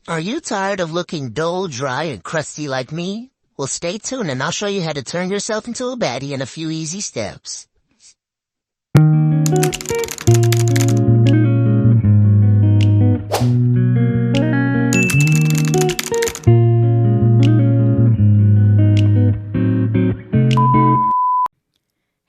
Are you tired of looking dull, dry, and crusty like me? Well, stay tuned and I'll show you how to turn yourself into a baddie in a few easy steps.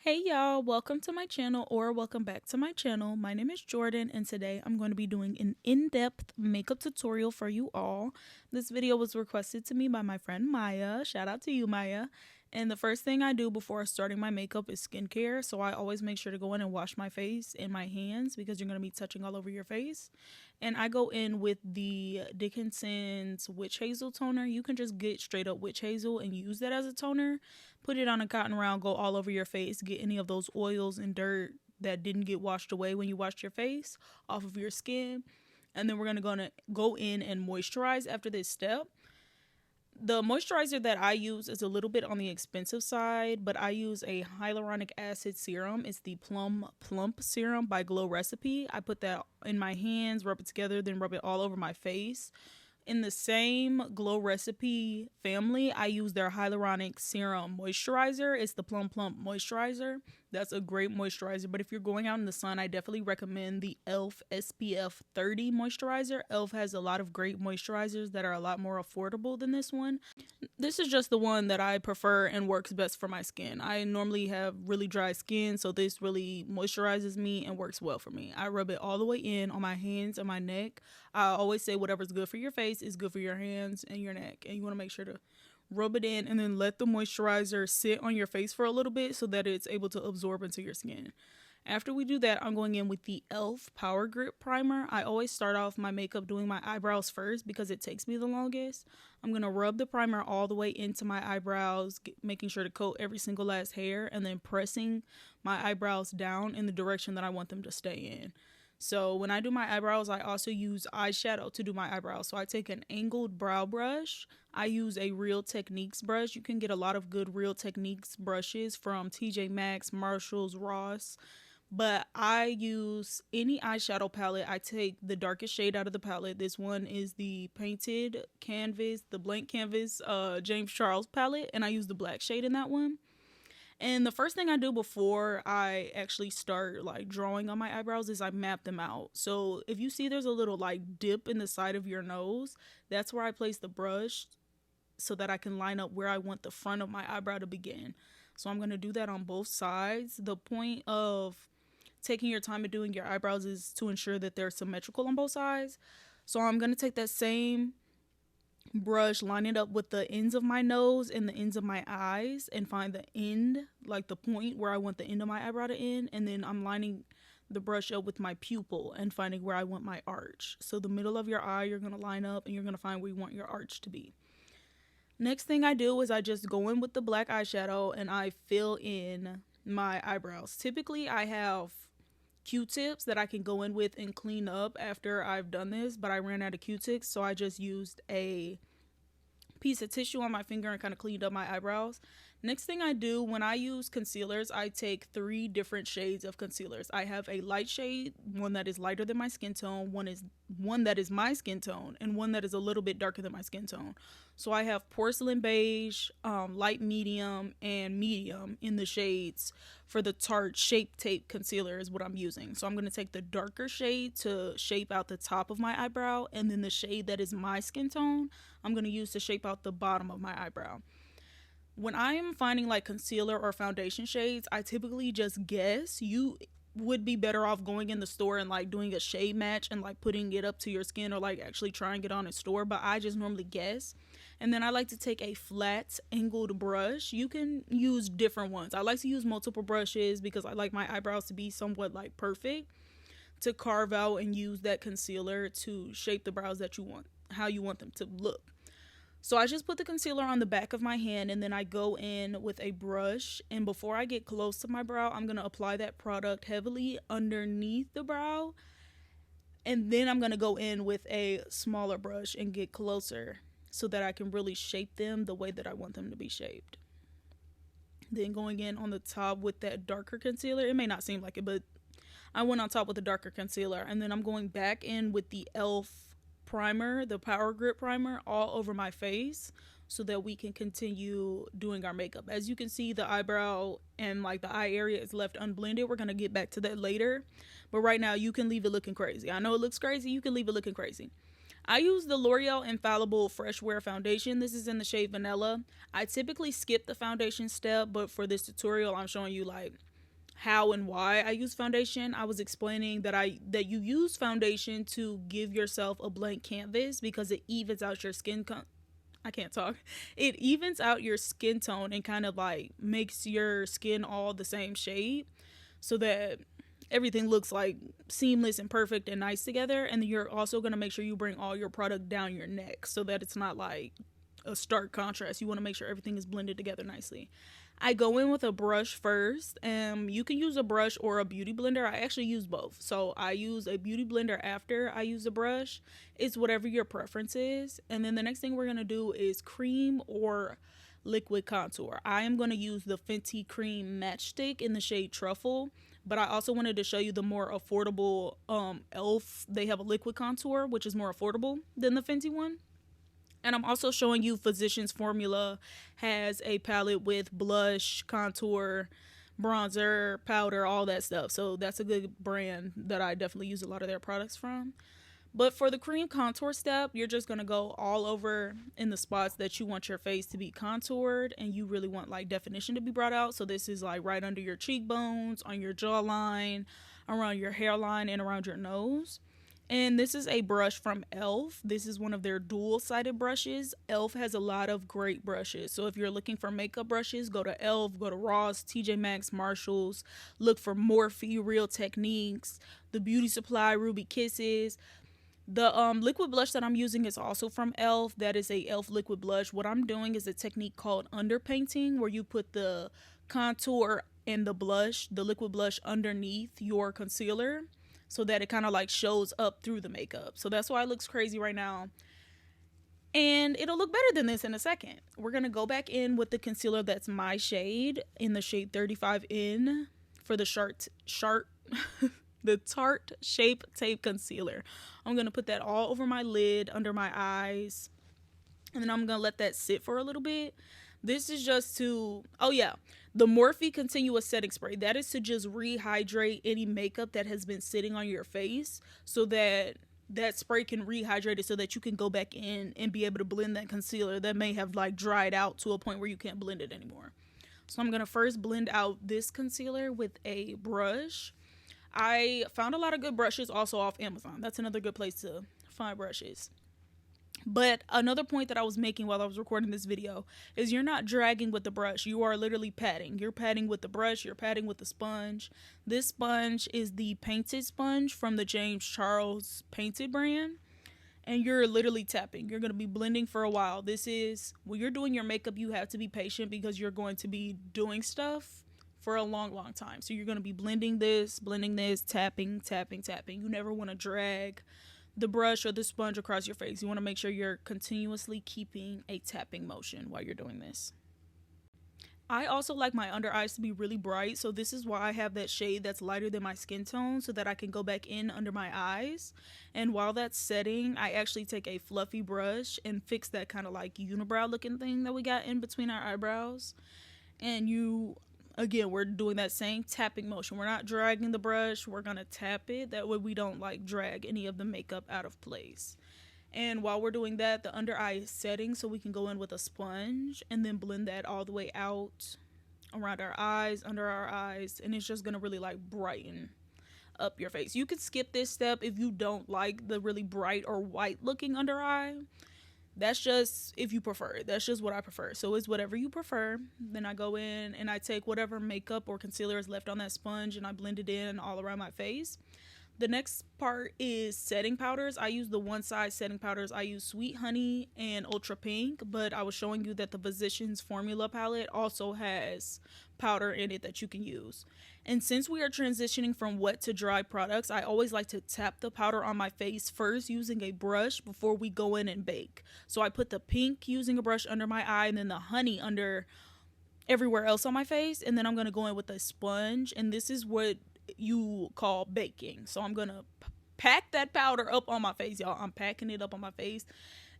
Hey y'all, welcome to my channel or welcome back to my channel. My name is Jordan and today I'm going to be doing an in-depth makeup tutorial for you all. This video was requested to me by my friend Maya. Shout out to you, Maya. And the first thing I do before starting my makeup is skincare. So I always make sure to go in and wash my face and my hands because you're going to be touching all over your face. And I go in with the Dickinsons Witch Hazel toner. You can just get straight up witch hazel and use that as a toner. Put it on a cotton round, go all over your face, get any of those oils and dirt that didn't get washed away when you washed your face off of your skin. And then we're going to go in and moisturize after this step. The moisturizer that I use is a little bit on the expensive side, but I use a hyaluronic acid serum. It's the plump serum by Glow Recipe. I put that in my hands, rub it together, then rub it all over my face. In the same Glow Recipe family, I use their hyaluronic serum moisturizer. It's the plump moisturizer. That's a great moisturizer, but if you're going out in the sun, I definitely recommend the e.l.f. SPF 30 moisturizer. e.l.f. has a lot of great moisturizers that are a lot more affordable than this one. This is just the one that I prefer and works best for my skin. I normally have really dry skin, so this really moisturizes me and works well for me. I rub it all the way in on my hands and my neck. I always say whatever's good for your face is good for your hands and your neck, and you want to make sure to rub it in and then let the moisturizer sit on your face for a little bit so that it's able to absorb into your skin. After we do that, I'm going in with the e.l.f. Power Grip Primer. I always start off my makeup doing my eyebrows first because it takes me the longest. I'm going to rub the primer all the way into my eyebrows, making sure to coat every single last hair, and then pressing my eyebrows down in the direction that I want them to stay in. So when I do my eyebrows, I also use eyeshadow to do my eyebrows. So I take an angled brow brush. I use a Real Techniques brush. You can get a lot of good Real Techniques brushes from TJ Maxx, Marshalls, Ross. But I use any eyeshadow palette. I take the darkest shade out of the palette. This one is the Painted Canvas, the Blank Canvas James Charles palette. And I use the black shade in that one. And the first thing I do before I actually start like drawing on my eyebrows is I map them out. So if you see there's a little like dip in the side of your nose, that's where I place the brush so that I can line up where I want the front of my eyebrow to begin. So I'm going to do that on both sides. The point of taking your time and doing your eyebrows is to ensure that they're symmetrical on both sides. So I'm going to take that same brush, line it up with the ends of my nose and the ends of my eyes, and find the end, like the point where I want the end of my eyebrow to end, and then I'm lining the brush up with my pupil and finding where I want my arch. So the middle of your eye you're going to line up and you're going to find where you want your arch to be. Next thing I do is I just go in with the black eyeshadow and I fill in my eyebrows. Typically I have Q-tips that I can go in with and clean up after I've done this, but I ran out of Q-tips, so I just used a piece of tissue on my finger and kind of cleaned up my eyebrows. Next thing I do when I use concealers, I take 3 different shades of concealers. I have a light shade, one that is lighter than my skin tone, one that is my skin tone, and one that is a little bit darker than my skin tone. So I have porcelain beige, light medium, and medium in the shades for the Tarte Shape Tape concealer is what I'm using. So I'm going to take the darker shade to shape out the top of my eyebrow, and then the shade that is my skin tone, I'm going to use to shape out the bottom of my eyebrow. When I am finding like concealer or foundation shades, I typically just guess. You would be better off going in the store and like doing a shade match and like putting it up to your skin or like actually trying it on in store, but I just normally guess. And then I like to take a flat angled brush. You can use different ones. I like to use multiple brushes because I like my eyebrows to be somewhat like perfect, to carve out and use that concealer to shape the brows that you want, how you want them to look. So I just put the concealer on the back of my hand and then I go in with a brush, and before I get close to my brow, I'm going to apply that product heavily underneath the brow, and then I'm going to go in with a smaller brush and get closer so that I can really shape them the way that I want them to be shaped. Then going in on the top with that darker concealer, it may not seem like it, but I went on top with the darker concealer, and then I'm going back in with the e.l.f. primer, the Power Grip primer, all over my face so that we can continue doing our makeup. As you can see, the eyebrow and like the eye area is left unblended. We're going to get back to that later. But right now, you can leave it looking crazy. I know it looks crazy. You can leave it looking crazy. I use the L'Oreal Infallible Fresh Wear Foundation. This is in the shade Vanilla. I typically skip the foundation step, but for this tutorial, I'm showing you like how and why I use foundation. I was explaining that you use foundation to give yourself a blank canvas because it evens out your skin I can't talk. It evens out your skin tone and kind of like makes your skin all the same shade so that everything looks like seamless and perfect and nice together. And you're also going to make sure you bring all your product down your neck so that it's not like a stark contrast. You want to make sure everything is blended together nicely. I go in with a brush first. You can use a brush or a beauty blender. I actually use both. So I use a beauty blender after I use a brush. It's whatever your preference is. And then the next thing we're going to do is cream or liquid contour. I am going to use the Fenty Cream Matchstick in the shade Truffle. But I also wanted to show you the more affordable e.l.f. They have a liquid contour, which is more affordable than the Fenty one. And I'm also showing you Physicians Formula has a palette with blush, contour, bronzer, powder, all that stuff. So that's a good brand that I definitely use a lot of their products from. But for the cream contour step, you're just going to go all over in the spots that you want your face to be contoured and you really want like definition to be brought out. So this is like right under your cheekbones, on your jawline, around your hairline, and around your nose. And this is a brush from e.l.f. This is one of their dual-sided brushes. e.l.f. has a lot of great brushes. So if you're looking for makeup brushes, go to e.l.f., go to Ross, TJ Maxx, Marshalls. Look for Morphe, Real Techniques, the Beauty Supply, Ruby Kisses. The liquid blush that I'm using is also from e.l.f. That is a e.l.f. liquid blush. What I'm doing is a technique called Underpainting, where you put the contour and the blush, the liquid blush, underneath your concealer, so that it kind of like shows up through the makeup. So that's why it looks crazy right now. And it'll look better than this in a second. We're going to go back in with the concealer that's my shade, in the shade 35N for the the Tarte Shape Tape Concealer. I'm going to put that all over my lid, under my eyes. And then I'm going to let that sit for a little bit. This is just to, oh yeah, the Morphe Continuous Setting Spray. That is to just rehydrate any makeup that has been sitting on your face so that that spray can rehydrate it so that you can go back in and be able to blend that concealer that may have like dried out to a point where you can't blend it anymore. So I'm going to first blend out this concealer with a brush. I found a lot of good brushes also off Amazon. That's another good place to find brushes. But another point that I was making while I was recording this video is you're not dragging with the brush. You are literally patting. You're patting with the brush. You're patting with the sponge. This sponge is the painted sponge from the James Charles Painted brand. And you're literally tapping. You're going to be blending for a while. This is, when you're doing your makeup, you have to be patient because you're going to be doing stuff for a long, long time. So you're going to be blending this, tapping, tapping, tapping. You never want to drag the brush or the sponge across your face. You want to make sure you're continuously keeping a tapping motion while you're doing this. I also like my under eyes to be really bright, so this is why I have that shade that's lighter than my skin tone so that I can go back in under my eyes. And while that's setting, I actually take a fluffy brush and fix that kind of like unibrow looking thing that we got in between our eyebrows. And again, we're doing that same tapping motion. We're not dragging the brush. We're going to tap it. That way we don't like drag any of the makeup out of place. And while we're doing that, the under eye is setting, so we can go in with a sponge and then blend that all the way out around our eyes, under our eyes. And it's just going to really like brighten up your face. You can skip this step if you don't like the really bright or white looking under eye. That's just if you prefer it. That's just what I prefer. So it's whatever you prefer. Then I go in and I take whatever makeup or concealer is left on that sponge and I blend it in all around my face. The next part is setting powders. I use the one size setting powders. I use Sweet Honey and Ultra Pink, but I was showing you that the Physicians Formula palette also has powder in it that you can use. And since we are transitioning from wet to dry products, I always like to tap the powder on my face first using a brush before we go in and bake. So I put the pink using a brush under my eye and then the honey under everywhere else on my face. And then I'm going to go in with a sponge. And this is what you call baking. So I'm going to pack that powder up on my face, y'all. I'm packing it up on my face.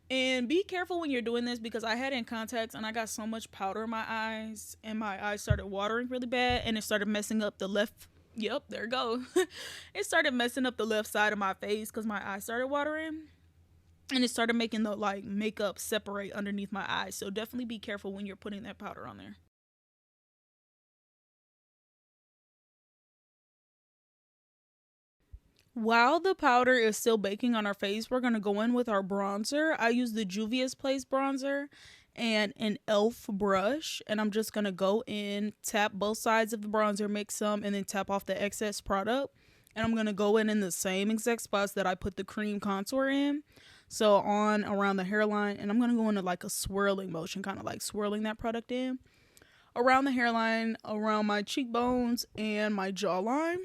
And be careful when you're doing this, because I had it in contacts and I got so much powder in my eyes and my eyes started watering really bad, and it started messing up the left. Yep, there it go. It started messing up the left side of my face because my eyes started watering, and it started making the like makeup separate underneath my eyes. So definitely be careful when you're putting that powder on there. While the powder is still baking on our face, we're going to go in with our bronzer. I use the Juvia's Place bronzer and an e.l.f. brush, and I'm just going to go in, tap both sides of the bronzer, mix some, and then tap off the excess product. And I'm going to go in the same exact spots that I put the cream contour in. So on around the hairline, and I'm going to go into like a swirling motion, kind of like swirling that product in. Around the hairline, around my cheekbones, and my jawline.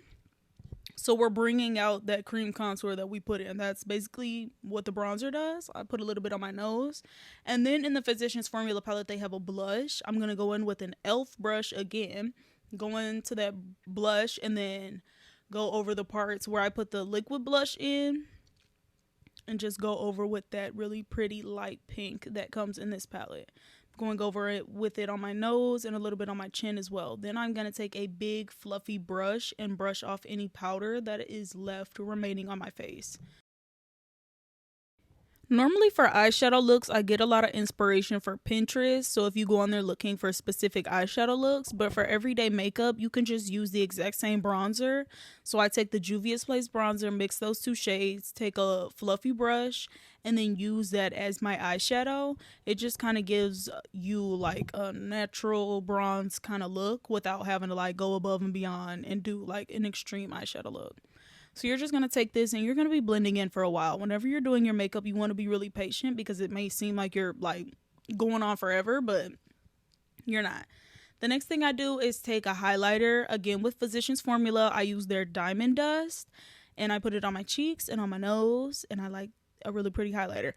So we're bringing out that cream contour that we put in. That's basically what the bronzer does. I put a little bit on my nose. And then in the Physicians Formula palette, they have a blush. I'm going to go in with an e.l.f. brush again. Go into that blush and then go over the parts where I put the liquid blush in. And just go over with that really pretty light pink that comes in this palette. Going over it with it on my nose and a little bit on my chin as well. Then I'm going to take a big fluffy brush and brush off any powder that is left remaining on my face. Normally for eyeshadow looks, I get a lot of inspiration for Pinterest. So if you go on there looking for specific eyeshadow looks, but for everyday makeup, you can just use the exact same bronzer. So I take the Juvia's Place bronzer, mix those two shades, take a fluffy brush, and then use that as my eyeshadow. It just kind of gives you like a natural bronze kind of look without having to like go above and beyond and do like an extreme eyeshadow look. So you're just going to take this and you're going to be blending in for a while. Whenever you're doing your makeup, you want to be really patient because it may seem like you're like going on forever, but you're not. The next thing I do is take a highlighter. Again, with Physicians Formula, I use their Diamond Dust and I put it on my cheeks and on my nose, and I like a really pretty highlighter.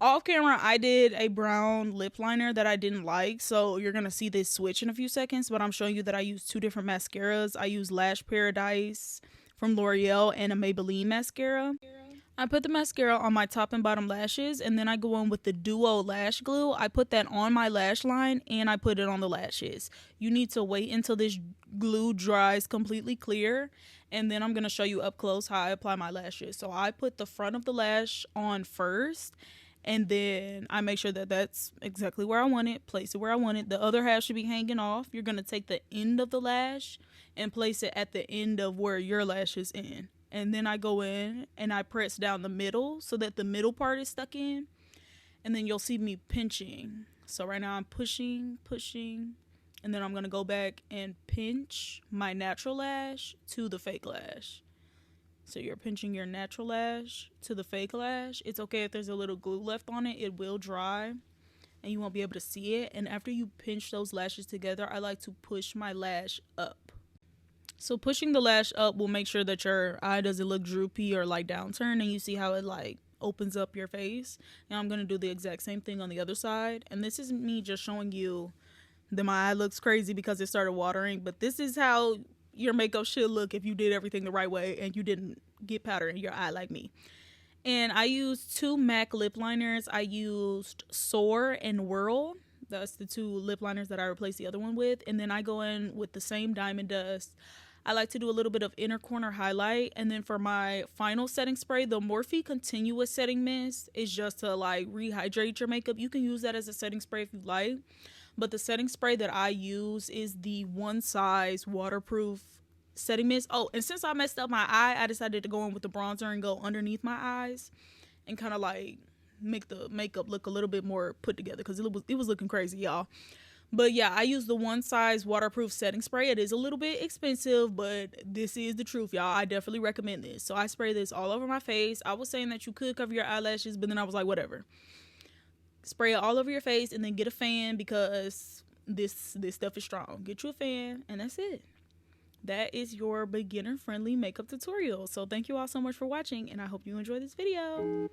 Off camera, I did a brown lip liner that I didn't like, so you're going to see this switch in a few seconds, but I'm showing you that I use two different mascaras. I use Lash Paradise from L'Oreal and a Maybelline mascara. I put the mascara on my top and bottom lashes, and then I go in with the Duo Lash Glue. I put that on my lash line and I put it on the lashes. You need to wait until this glue dries completely clear, and then I'm going to show you up close how I apply my lashes. So I put the front of the lash on first, and then I make sure that that's exactly where I want it, place it where I want it. The other half should be hanging off. You're going to take the end of the lash and place it at the end of where your lash is in. And then I go in and I press down the middle so that the middle part is stuck in. And then you'll see me pinching. So right now I'm pushing, and then I'm going to go back and pinch my natural lash to the fake lash. So you're pinching your natural lash to the fake lash. It's okay if there's a little glue left on it. It will dry and you won't be able to see it. And after you pinch those lashes together, I like to push my lash up. So pushing the lash up will make sure that your eye doesn't look droopy or like downturned, and you see how it like opens up your face. Now I'm going to do the exact same thing on the other side. And this is me just showing you that my eye looks crazy because it started watering, but this is how your makeup should look if you did everything the right way and you didn't get powder in your eye like me. And I used two MAC lip liners. I used Soar and Whirl. That's the two lip liners that I replaced the other one with. And then I go in with the same Diamond Dust. I like to do a little bit of inner corner highlight. And then for my final setting spray, the Morphe Continuous Setting Mist is just to like rehydrate your makeup. You can use that as a setting spray if you like. But the setting spray that I use is the One Size waterproof setting mist. Oh, and since I messed up my eye, I decided to go in with the bronzer and go underneath my eyes and kind of like make the makeup look a little bit more put together because it was looking crazy, y'all. But yeah, I use the One Size waterproof setting spray. It is a little bit expensive, but this is the truth, y'all. I definitely recommend this. So I spray this all over my face. I was saying that you could cover your eyelashes, but then I was like, whatever. Spray it all over your face and then get a fan because this stuff is strong. Get you a fan and that's it. That is your beginner-friendly makeup tutorial. So thank you all so much for watching, and I hope you enjoyed this video.